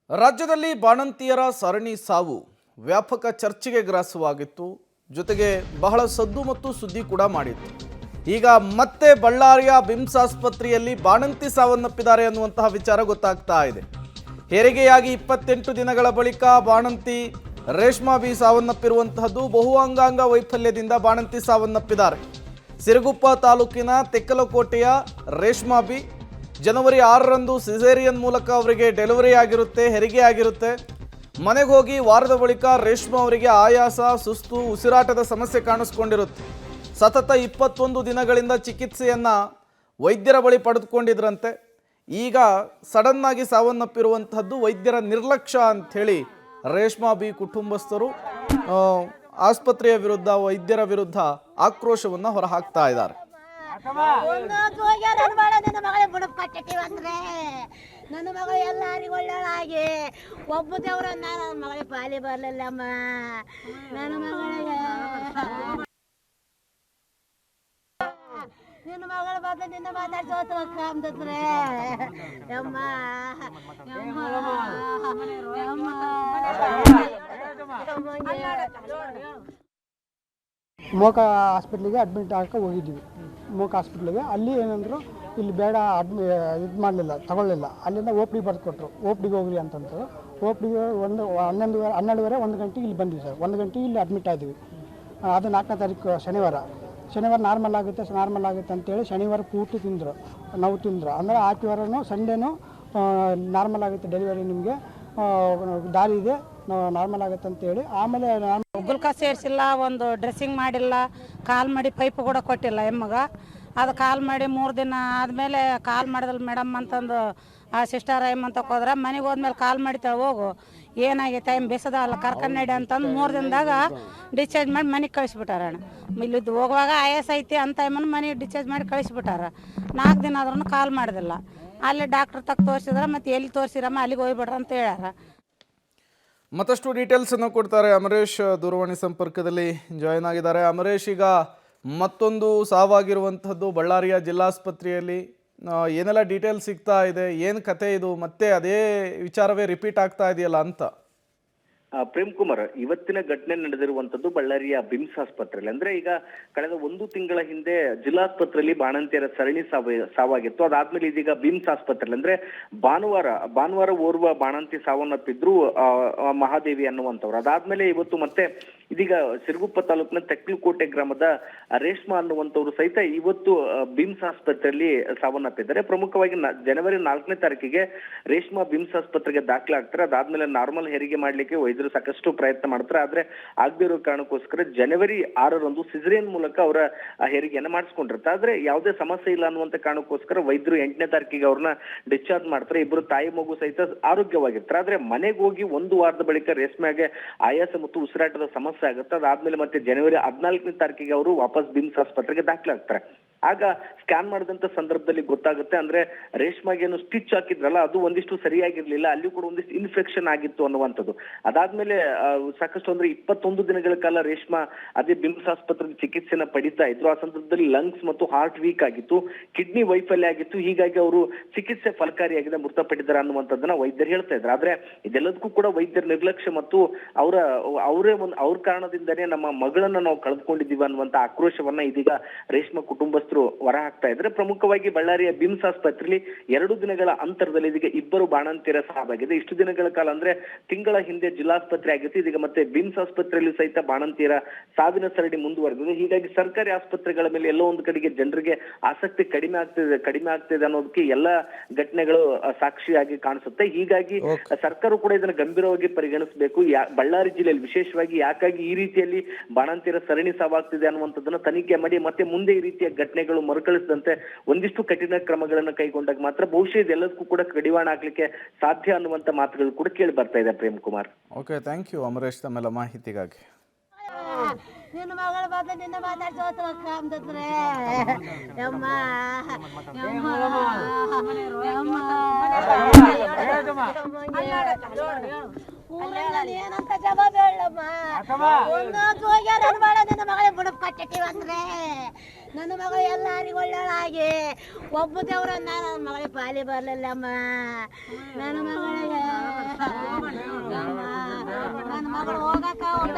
ರಾಜ್ಯದಲ್ಲಿ ಬಾಣಂತಿಯರ ಸರಣಿ ಸಾವು ವ್ಯಾಪಕ ಚರ್ಚೆಗೆ ಗ್ರಾಸವಾಗಿತ್ತು. ಜೊತೆಗೆ ಬಹಳ ಸದ್ದು ಮತ್ತು ಸುದ್ದಿ ಕೂಡ ಮಾಡಿತ್ತು. ಈಗ ಮತ್ತೆ ಬಳ್ಳಾರಿಯ ಬಿಮ್ಸ್ ಆಸ್ಪತ್ರೆಯಲ್ಲಿ ಬಾಣಂತಿ ಸಾವನ್ನಪ್ಪಿದ್ದಾರೆ ಅನ್ನುವಂತಹ ವಿಚಾರ ಗೊತ್ತಾಗ್ತಾ ಇದೆ. ಹೆರಿಗೆಯಾಗಿ 28 ದಿನಗಳ ಬಳಿಕ ಬಾಣಂತಿ ರೇಷ್ಮಾ ಬಿ ಸಾವನ್ನಪ್ಪಿರುವಂತಹದ್ದು. ಬಹು ಅಂಗಾಂಗ ವೈಫಲ್ಯದಿಂದ ಬಾಣಂತಿ ಸಾವನ್ನಪ್ಪಿದ್ದಾರೆ. ಸಿರುಗುಪ್ಪ ತಾಲೂಕಿನ ತೆಕ್ಕಲಕೋಟೆಯ ರೇಷ್ಮಾ ಬಿ ಜನವರಿ 6ರಂದು ಸಿಸೇರಿಯನ್ ಮೂಲಕ ಅವರಿಗೆ ಡೆಲಿವರಿ ಆಗಿರುತ್ತೆ, ಹೆರಿಗೆ ಆಗಿರುತ್ತೆ. ಮನೆಗೆ ಹೋಗಿ ವಾರದ ಬಳಿಕ ರೇಷ್ಮಾ ಅವರಿಗೆ ಆಯಾಸ, ಸುಸ್ತು, ಉಸಿರಾಟದ ಸಮಸ್ಯೆ ಕಾಣಿಸ್ಕೊಂಡಿರುತ್ತೆ. ಸತತ 21 ದಿನಗಳಿಂದ ಚಿಕಿತ್ಸೆಯನ್ನು ವೈದ್ಯರ ಬಳಿ ಪಡೆದುಕೊಂಡಿದ್ರಂತೆ. ಈಗ ಸಡನ್ನಾಗಿ ಸಾವನ್ನಪ್ಪಿರುವಂತಹದ್ದು ವೈದ್ಯರ ನಿರ್ಲಕ್ಷ್ಯ ಅಂಥೇಳಿ ರೇಷ್ಮಾ ಬಿ ಕುಟುಂಬಸ್ಥರು ಆಸ್ಪತ್ರೆಯ ವಿರುದ್ಧ, ವೈದ್ಯರ ವಿರುದ್ಧ ಆಕ್ರೋಶವನ್ನು ಹೊರಹಾಕ್ತಾ ಇದ್ದಾರೆ. ನನ್ನ ಮಗಳು ಎಲ್ಲರಿಗೂ ಒಳ್ಳೆಯಾಗಿ ಒಬ್ಬ ದೇವ್ರನ್ನ ನನ್ನ ಮಗಳಿಗೆ ಪಾಲಿ ಬರ್ಲಿಲ್ಲಮ್ಮ. ನನ್ನ ಮಗಳಿಗೆ ನಿನ್ನ ಮಗಳು ಬಂದು ನಿನ್ನ ಮಾತಾಡ್ಸೋತ ಕಾಮ್ದ್ರೆ ಅಮ್ಮ ಮೋಕ ಹಾಸ್ಪಿಟ್ಲಿಗೆ ಅಡ್ಮಿಟ್ ಆಗಕ್ಕೆ ಹೋಗಿದ್ವಿ. ಮೋಕ ಹಾಸ್ಪಿಟ್ಲಿಗೆ ಅಲ್ಲಿ ಏನಂದ್ರು ಇಲ್ಲಿ ಬೇಡ ಇದು ಮಾಡಲಿಲ್ಲ, ತಗೊಳ್ಳಿಲ್ಲ. ಅಲ್ಲಿಂದ ಓಪಿಗೆ ಬರೆದು ಕೊಟ್ಟರು, ಓಪಿಗೆ ಹೋಗ್ರಿ ಅಂತಂದ್ರು. ಓಪಿಗೆ 12:30 1 ಗಂಟೆಗೆ ಇಲ್ಲಿ ಬಂದ್ವಿ ಸರ್. 1 ಗಂಟೆಗೆ ಇಲ್ಲಿ ಅಡ್ಮಿಟ್ ಆದ್ವಿ. ಅದು 4ನೇ ತಾರೀಕು ಶನಿವಾರ ನಾರ್ಮಲ್ ಆಗುತ್ತೆ ಅಂತೇಳಿ ಶನಿವಾರ ಪೂರ್ತಿ ತಿಂದರು, ನೋವು ತಿಂದರು. ಅಂದರೆ ಆದಿವಾರನೂ ಸಂಡೇನೂ ನಾರ್ಮಲ್ ಆಗುತ್ತೆ, ಡೆಲಿವರಿ ನಿಮಗೆ ದಾರಿ ಇದೆ, ನಾರ್ಮಲ್ ಆಗುತ್ತೆ ಅಂತೇಳಿ. ಆಮೇಲೆ ಗುಲ್ಕ ಸೇರಿಸಿಲ್ಲ, ಒಂದು ಡ್ರೆಸ್ಸಿಂಗ್ ಮಾಡಿಲ್ಲ, ಕಾಲ್ ಮಾಡಿ ಪೈಪ್ ಕೂಡ ಕೊಟ್ಟಿಲ್ಲ ಎಮ್ಮಗ. ಅದು ಕಾಲ್ ಮಾಡಿ 3 ದಿನ ಆದಮೇಲೆ ಕಾಲ್ ಮಾಡಿದಲ್ಲ ಮೇಡಮ್ ಅಂತಂದು ಆ ಸಿಸ್ಟರ್ ಅಂತ ಹೋದ್ರೆ ಮನೆಗೆ ಹೋದ್ಮೇಲೆ ಕಾಲ್ ಮಾಡಿತಾಳೆ, ಹೋಗು ಏನಾಗೈತೆ ಟೈಮ್ ಬೇಸದ ಅಲ್ಲ ಕರ್ಕಂಡು ಅಂತಂದು 3 ದಿನದಾಗ ಡಿಸ್ಚಾರ್ಜ್ ಮಾಡಿ ಮನೆಗೆ ಕಳಿಸ್ಬಿಟ್ಟಾರ. ಇಲ್ಲಿದ್ದು ಹೋಗುವಾಗ ಆಯಾಸ ಐತಿ ಅಂತ ಟೈಮನ್ನು ಮನೆಗೆ ಡಿಸ್ಚಾರ್ಜ್ ಮಾಡಿ ಕಳಿಸ್ಬಿಟ್ಟಾರ. 4 ದಿನ ಆದ್ರೂ ಕಾಲ್ ಮಾಡೋದಿಲ್ಲ. ಅಲ್ಲಿ ಡಾಕ್ಟ್ರ್ ತಕ್ಕ ತೋರಿಸಿದ್ರೆ ಮತ್ತೆ ಎಲ್ಲಿ ತೋರಿಸಿರಮ್ಮ ಅಲ್ಲಿಗೆ ಹೋಗ್ಬಿಡ್ರ ಅಂತ ಹೇಳ್ಯಾರ. ಮತ್ತಷ್ಟು ಡೀಟೇಲ್ಸ್ ಅನ್ನು ಕೊಡ್ತಾರೆ ಅಮರೇಶ್ ದೂರವಾಣಿ ಸಂಪರ್ಕದಲ್ಲಿ ಜಾಯಿನ್ ಆಗಿದ್ದಾರೆ. ಅಮರೇಶ್, ಈಗ ಮತ್ತೊಂದು ಸಾವಾಗಿರುವಂಥದ್ದು ಬಳ್ಳಾರಿಯ ಜಿಲ್ಲಾಸ್ಪತ್ರೆಯಲ್ಲಿ. ಏನೆಲ್ಲ ಡೀಟೇಲ್ಸ್ ಸಿಗ್ತಾ ಇದೆ, ಏನು ಕತೆ ಇದು, ಮತ್ತೆ ಅದೇ ವಿಚಾರವೇ ರಿಪೀಟ್ ಆಗ್ತಾ ಇದೆಯಲ್ಲ ಅಂತ? ಪ್ರೇಮ್ ಕುಮಾರ್, ಇವತ್ತಿನ ಘಟನೆ ನಡೆದಿರುವಂತದ್ದು ಬಳ್ಳಾರಿಯ ಬಿಮ್ಸ್ ಆಸ್ಪತ್ರೆಯಲ್ಲಿ. ಅಂದ್ರೆ ಈಗ ಕಳೆದ 1 ತಿಂಗಳ ಹಿಂದೆ ಜಿಲ್ಲಾಸ್ಪತ್ರೆಯಲ್ಲಿ ಬಾಣಂತಿಯರ ಸರಣಿ ಸಾವಾಗಿತ್ತು. ಅದಾದ್ಮೇಲೆ ಇದೀಗ ಬಿಮ್ಸ್ ಆಸ್ಪತ್ರೆಯಲ್ಲಿ ಅಂದ್ರೆ ಭಾನುವಾರ ಓರ್ವ ಬಾಣಂತಿ ಸಾವನ್ನಪ್ಪಿದ್ರು, ಮಹಾದೇವಿ ಅನ್ನುವಂಥವ್ರು. ಅದಾದ್ಮೇಲೆ ಇವತ್ತು ಮತ್ತೆ ಇದೀಗ ಸಿರುಗುಪ್ಪ ತಾಲೂಕಿನ ತೆಕ್ಕಲಕೋಟೆ ಗ್ರಾಮದ ರೇಷ್ಮಾ ಅನ್ನುವಂಥವ್ರು ಸಹಿತ ಇವತ್ತು ಬಿಮ್ಸ್ ಆಸ್ಪತ್ರೆಯಲ್ಲಿ ಸಾವನ್ನಪ್ಪಿದ್ದಾರೆ. ಪ್ರಮುಖವಾಗಿ ಜನವರಿ 4ನೇ ತಾರೀಕಿಗೆ ರೇಷ್ಮಾ ಬಿಮ್ಸ್ ಆಸ್ಪತ್ರೆಗೆ ದಾಖಲಾಗ್ತಾರೆ. ಅದಾದ್ಮೇಲೆ ನಾರ್ಮಲ್ ಹೆರಿಗೆ ಮಾಡ್ಲಿಕ್ಕೆ ವೈದ್ಯರು ಸಾಕಷ್ಟು ಪ್ರಯತ್ನ ಮಾಡ್ತಾರೆ. ಆದ್ರೆ ಆಗದೇ ಇರೋ ಕಾರಣಕ್ಕೋಸ್ಕರ ಜನವರಿ 6ರಂದು ಸಿಸೇರಿಯನ್ ಮೂಲಕ ಅವರ ಹೆರಿಗೆಯನ್ನ ಮಾಡಿಸ್ಕೊಂಡಿರ್ತಾರೆ. ಆದ್ರೆ ಯಾವುದೇ ಸಮಸ್ಯೆ ಇಲ್ಲ ಅನ್ನುವಂತ ಕಾರಣಕ್ಕೋಸ್ಕರ ವೈದ್ಯರು 8ನೇ ತಾರೀಕಿಗೆ ಅವ್ರನ್ನ ಡಿಸ್ಚಾರ್ಜ್ ಮಾಡ್ತಾರೆ. ಇಬ್ಬರು ತಾಯಿ ಮಗು ಸಹಿತ ಆರೋಗ್ಯವಾಗಿರ್ತಾರೆ. ಆದ್ರೆ ಮನೆಗೆ ಹೋಗಿ 1 ವಾರದ ಬಳಿಕ ರೇಷ್ಮೆಗೆ ಆಯಾಸ ಮತ್ತು ಉಸಿರಾಟದ ಸಮಸ್ಯೆ ಆಗುತ್ತೆ. ಅದಾದ್ಮೇಲೆ ಮತ್ತೆ ಜನವರಿ 14ನೇ ತಾರೀಕಿಗೆ ಅವರು ವಾಪಸ್ ಬಿಮ್ಸ್ ಆಸ್ಪತ್ರೆಗೆ ದಾಖಲಾಗ್ತಾರೆ. ಆಗ ಸ್ಕ್ಯಾನ್ ಮಾಡಿದಂತ ಸಂದರ್ಭದಲ್ಲಿ ಗೊತ್ತಾಗುತ್ತೆ, ಅಂದ್ರೆ ರೇಷ್ಮೆಗೆ ಏನು ಸ್ಟಿಚ್ ಹಾಕಿದ್ರಲ್ಲ ಅದು ಒಂದಿಷ್ಟು ಸರಿಯಾಗಿರ್ಲಿಲ್ಲ, ಅಲ್ಲಿ ಕೂಡ ಒಂದಿಷ್ಟು ಇನ್ಫೆಕ್ಷನ್ ಆಗಿತ್ತು ಅನ್ನುವಂಥದ್ದು. ಅದಾದ್ಮೇಲೆ ಸಾಕಷ್ಟು ಅಂದ್ರೆ 21 ದಿನಗಳ ಕಾಲ ರೇಷ್ಮಾ ಅದೇ ಬಿಮ್ಸ್ ಆಸ್ಪತ್ರೆಗೆ ಚಿಕಿತ್ಸೆನ ಪಡಿತಾ ಇದ್ರು. ಆ ಸಂದರ್ಭದಲ್ಲಿ ಲಂಗ್ಸ್ ಮತ್ತು ಹಾರ್ಟ್ ವೀಕ್ ಆಗಿತ್ತು, ಕಿಡ್ನಿ ವೈಫಲ್ಯ ಆಗಿತ್ತು. ಹೀಗಾಗಿ ಅವರು ಚಿಕಿತ್ಸೆ ಫಲಕಾರಿಯಾಗಿದೆ, ಮೃತಪಟ್ಟಿದ್ದಾರೆ ಅನ್ನುವಂಥದ್ದನ್ನ ವೈದ್ಯರು ಹೇಳ್ತಾ ಇದ್ರು. ಆದ್ರೆ ಇದೆಲ್ಲದಕ್ಕೂ ಕೂಡ ವೈದ್ಯರ ನಿರ್ಲಕ್ಷ್ಯ ಮತ್ತು ಅವ್ರ ಕಾರಣದಿಂದನೇ ನಮ್ಮ ಮಗಳನ್ನ ನಾವು ಕಳೆದುಕೊಂಡಿದ್ದೀವಿ ಅನ್ನುವಂತ ಆಕ್ರೋಶವನ್ನ ಇದೀಗ ರೇಷ್ಮಾ ಕುಟುಂಬಸ್ಥರು ಹೊರ ಹಾಕ್ತಾ ಇದ್ರೆ. ಪ್ರಮುಖವಾಗಿ ಬಳ್ಳಾರಿಯ ಬಿಮ್ಸ್ ಆಸ್ಪತ್ರೆಯಲ್ಲಿ 2 ದಿನಗಳ ಅಂತರದಲ್ಲಿ ಇದೀಗ 2 ಬಾಣಂತಿಯರ ಸಾವಾಗಿದೆ. ಇಷ್ಟು ದಿನಗಳ ಕಾಲ ಅಂದ್ರೆ ತಿಂಗಳ ಹಿಂದೆ ಜಿಲ್ಲಾಸ್ಪತ್ರೆ ಆಗಿತ್ತು, ಇದೀಗ ಮತ್ತೆ ಬಿಮ್ಸ್ ಆಸ್ಪತ್ರೆಯಲ್ಲಿ ಸಹಿತ ಬಾಣಂತಿಯರ ಸಾವಿನ ಸರಣಿ ಮುಂದುವರೆದಿದೆ. ಹೀಗಾಗಿ ಸರ್ಕಾರಿ ಆಸ್ಪತ್ರೆಗಳ ಮೇಲೆ ಎಲ್ಲೋ ಒಂದು ಕಡೆಗೆ ಜನರಿಗೆ ಆಸಕ್ತಿ ಕಡಿಮೆ ಆಗ್ತಿದೆ ಅನ್ನೋದಕ್ಕೆ ಎಲ್ಲ ಘಟನೆಗಳು ಸಾಕ್ಷಿಯಾಗಿ ಕಾಣಿಸುತ್ತೆ. ಹೀಗಾಗಿ ಸರ್ಕಾರ ಕೂಡ ಇದನ್ನು ಗಂಭೀರವಾಗಿ ಪರಿಗಣಿಸಬೇಕು. ಬಳ್ಳಾರಿ ಜಿಲ್ಲೆಯಲ್ಲಿ ವಿಶೇಷವಾಗಿ ಯಾಕಾಗಿ ಈ ರೀತಿಯಲ್ಲಿ ಬಾಣಂತಿಯರ ಸರಣಿ ಸಾವಾಗ್ತಿದೆ ಅನ್ನುವಂಥದ್ದನ್ನ ತನಿಖೆ ಮಾಡಿ ಮತ್ತೆ ಮುಂದೆ ಈ ರೀತಿಯ ಘಟನೆಗಳು ಮರುಕಳಿಸದಂತೆ ಒಂದಿಷ್ಟು ಕಠಿಣ ಕ್ರಮಗಳನ್ನು ಕೈಗೊಂಡಾಗ ಮಾತ್ರ ಬಹುಶಃ ಇದೆಲ್ಲದಕ್ಕೂ ಕೂಡ ಕಡಿವಾಣ ಹಾಕ್ಲಿಕ್ಕೆ ಸಾಧ್ಯ ಅನ್ನುವಂತ ಮಾತುಗಳು ಕೂಡ ಕೇಳಿ ಬರ್ತಾ ಇದೆ. Prem Kumar, okay, thank you Amaresh ತಮ್ಮೆಲ್ಲ ಮಾಹಿತಿಗಾಗಿ. ನಿನ್ನ ಮಗಳು ಬಂದು ನಿನ್ನ ಮಾತಾಡ್ಸೋತ ಕಾಮ್ದ್ರೆ ಅಮ್ಮ ಏನಂತ ಜವಾಬ್ ಹೇಳಮ್ಮ. ಹೋಗ್ಯಾರ ಬೇಡ ನಿನ್ನ ಮಗಳ ಬುಡಪ್ ಕಟ್ಟಿಟ್ಟಿವಂದ್ರೆ ನನ್ನ ಮಗಳು ಎಲ್ಲರಿಗೂ ಒಳ್ಳೆಯಾಗಿ ಒಬ್ಬ ದೇವ್ರನ್ನ ನನ್ನ ಮಗಳಿಗೆ ಪಾಲಿ ಬರ್ಲಿಲ್ಲಮ್ಮ. ನನ್ನ ಮಗಳಿಗೆ ಒಂದು